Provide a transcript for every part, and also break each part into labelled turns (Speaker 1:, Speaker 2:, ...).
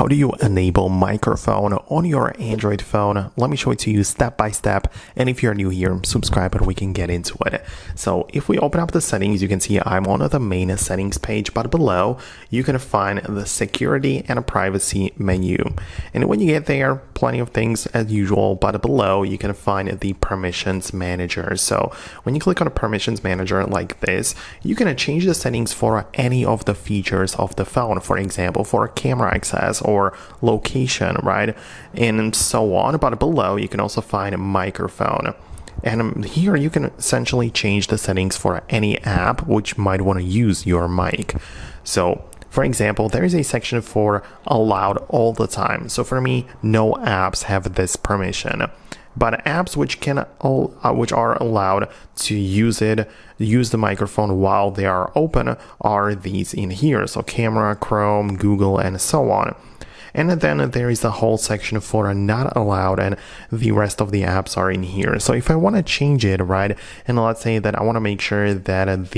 Speaker 1: How do you enable microphone on your Android phone? Let me show it to you step by step. And if you're new here, subscribe and we can get into it. So if we open up the settings, you can see I'm on the main settings page, but below you can find the security and privacy menu. And when you get there, plenty of things as usual, but below you can find the permissions manager. So when you click on a permissions manager like this, you can change the settings for any of the features of the phone. For example, for camera access or location, right? And so on. But below you can also find a microphone. And here you can essentially change the settings for any app which might want to use your mic. So for example, there is a section for allowed all the time. So for me, no apps have this permission. But apps which are allowed to use the microphone while they are open are these in here. So camera, Chrome, Google, and so on. And then there is a whole section for not allowed, and the rest of the apps are in here. So if I want to change it, right, and let's say that I want to make sure that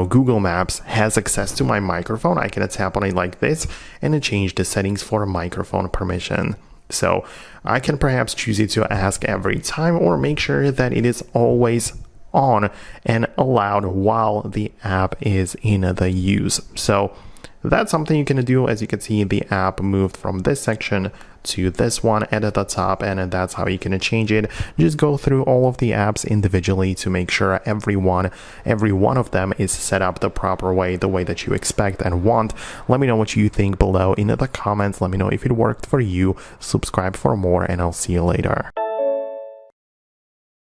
Speaker 1: Google Maps has access to my microphone, I can tap on it like this and change the settings for microphone permission. So I can perhaps choose it to ask every time or make sure that it is always on and allowed while the app is in the use. So that's something you can do. As you can see, the app moved from this section to this one at the top, and that's how you can change it. Just go through all of the apps individually to make sure every one of them is set up the proper way, the way that you expect and want. Let me know what you think below in the comments. Let me know if it worked for you. Subscribe for more, and I'll see you later.